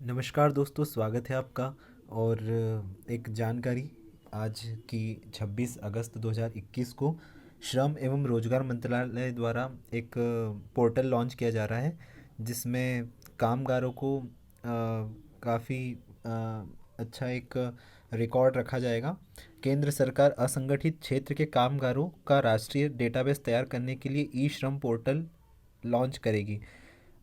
नमस्कार दोस्तों, स्वागत है आपका। और एक जानकारी, आज की 26 अगस्त 2021 को श्रम एवं रोजगार मंत्रालय द्वारा एक पोर्टल लॉन्च किया जा रहा है, जिसमें कामगारों को काफ़ी अच्छा एक रिकॉर्ड रखा जाएगा। केंद्र सरकार असंगठित क्षेत्र के कामगारों का राष्ट्रीय डेटाबेस तैयार करने के लिए ई श्रम पोर्टल लॉन्च करेगी।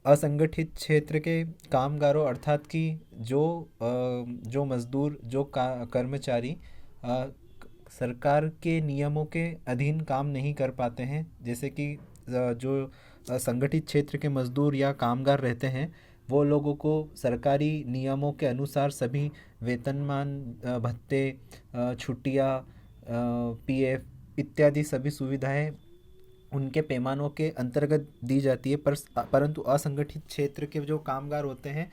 असंगठित क्षेत्र के कामगारों अर्थात कि जो मजदूर, जो कर्मचारी सरकार के नियमों के अधीन काम नहीं कर पाते हैं, जैसे कि जो संगठित क्षेत्र के मजदूर या कामगार रहते हैं, वो लोगों को सरकारी नियमों के अनुसार सभी वेतनमान, भत्ते, छुट्टियाँ, पीएफ इत्यादि सभी सुविधाएं उनके पैमानों के अंतर्गत दी जाती है। परंतु असंगठित क्षेत्र के जो कामगार होते हैं,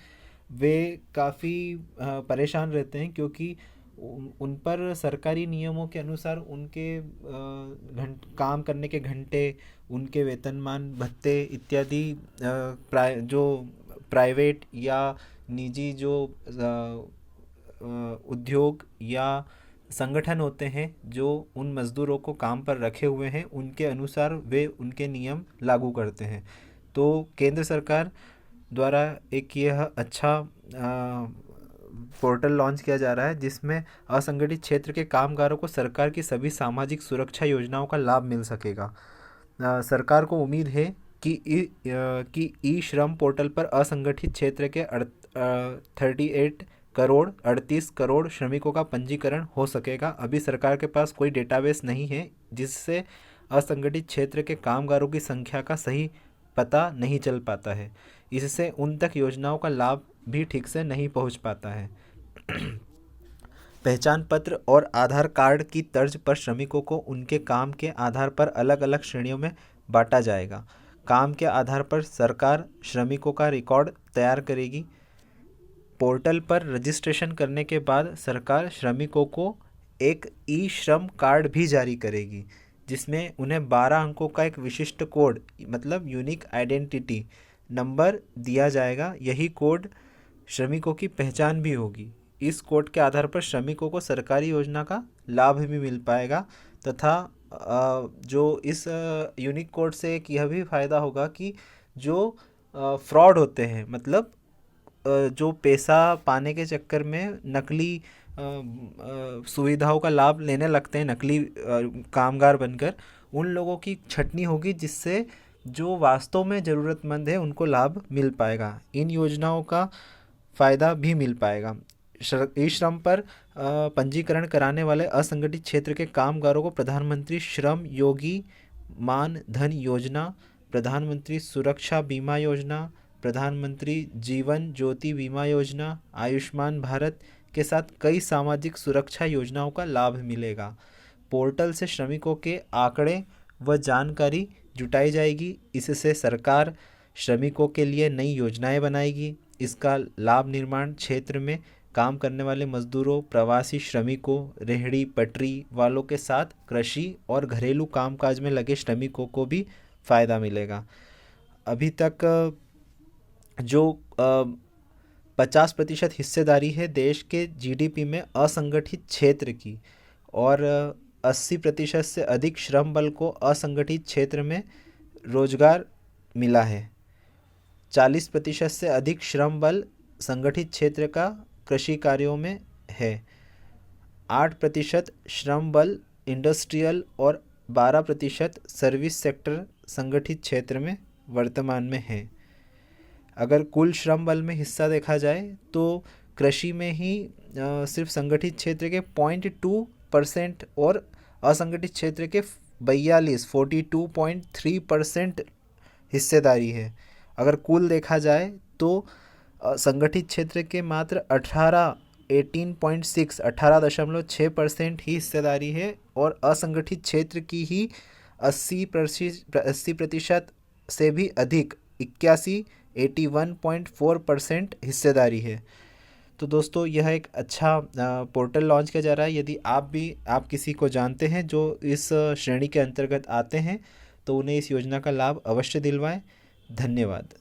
वे काफ़ी परेशान रहते हैं, क्योंकि उन पर सरकारी नियमों के अनुसार उनके काम करने के घंटे, उनके वेतनमान, भत्ते इत्यादि जो प्राइवेट या निजी जो उद्योग या संगठन होते हैं जो उन मज़दूरों को काम पर रखे हुए हैं, उनके अनुसार वे उनके नियम लागू करते हैं। तो केंद्र सरकार द्वारा एक यह अच्छा पोर्टल लॉन्च किया जा रहा है, जिसमें असंगठित क्षेत्र के कामगारों को सरकार की सभी सामाजिक सुरक्षा योजनाओं का लाभ मिल सकेगा। सरकार को उम्मीद है कि ई श्रम पोर्टल पर असंगठित क्षेत्र के 38 करोड़ श्रमिकों का पंजीकरण हो सकेगा। अभी सरकार के पास कोई डेटाबेस नहीं है, जिससे असंगठित क्षेत्र के कामगारों की संख्या का सही पता नहीं चल पाता है। इससे उन तक योजनाओं का लाभ भी ठीक से नहीं पहुंच पाता है। पहचान पत्र और आधार कार्ड की तर्ज पर श्रमिकों को उनके काम के आधार पर अलग अलग श्रेणियों में बांटा जाएगा। काम के आधार पर सरकार श्रमिकों का रिकॉर्ड तैयार करेगी। पोर्टल पर रजिस्ट्रेशन करने के बाद सरकार श्रमिकों को एक ई श्रम कार्ड भी जारी करेगी, जिसमें उन्हें 12 अंकों का एक विशिष्ट कोड, मतलब यूनिक आइडेंटिटी नंबर दिया जाएगा। यही कोड श्रमिकों की पहचान भी होगी। इस कोड के आधार पर श्रमिकों को सरकारी योजना का लाभ भी मिल पाएगा, तथा जो इस यूनिक कोड से एक यह भी फ़ायदा होगा कि जो फ्रॉड होते हैं, मतलब जो पैसा पाने के चक्कर में नकली सुविधाओं का लाभ लेने लगते हैं, नकली कामगार बनकर, उन लोगों की छटनी होगी, जिससे जो वास्तव में ज़रूरतमंद है उनको लाभ मिल पाएगा। इन योजनाओं का फ़ायदा भी मिल पाएगा। ई श्रम पर पंजीकरण कराने वाले असंगठित क्षेत्र के कामगारों को प्रधानमंत्री श्रम योगी मान धन योजना, प्रधानमंत्री सुरक्षा बीमा योजना, प्रधानमंत्री जीवन ज्योति बीमा योजना, आयुष्मान भारत के साथ कई सामाजिक सुरक्षा योजनाओं का लाभ मिलेगा। पोर्टल से श्रमिकों के आंकड़े व जानकारी जुटाई जाएगी। इससे सरकार श्रमिकों के लिए नई योजनाएं बनाएगी। इसका लाभ निर्माण क्षेत्र में काम करने वाले मजदूरों, प्रवासी श्रमिकों, रेहड़ी पटरी वालों के साथ कृषि और घरेलू कामकाज में लगे श्रमिकों को भी फ़ायदा मिलेगा। अभी तक जो 50% हिस्सेदारी है देश के जीडीपी में असंगठित क्षेत्र की, और 80% से अधिक श्रम बल को असंगठित क्षेत्र में रोजगार मिला है। 40% से अधिक श्रम बल संगठित क्षेत्र का कृषि कार्यों में है। 8% श्रम बल इंडस्ट्रियल और 12% सर्विस सेक्टर संगठित क्षेत्र में वर्तमान में है। अगर कुल श्रम बल में हिस्सा देखा जाए तो कृषि में ही सिर्फ संगठित क्षेत्र के 0.2% और असंगठित क्षेत्र के 42.3% हिस्सेदारी है। अगर कुल देखा जाए तो संगठित क्षेत्र के मात्र 18.6% ही हिस्सेदारी है, और असंगठित क्षेत्र की ही 80% से भी अधिक 81.4% हिस्सेदारी है। तो दोस्तों, यह एक अच्छा पोर्टल लॉन्च किया जा रहा है। यदि आप किसी को जानते हैं जो इस श्रेणी के अंतर्गत आते हैं, तो उन्हें इस योजना का लाभ अवश्य दिलवाएं। धन्यवाद।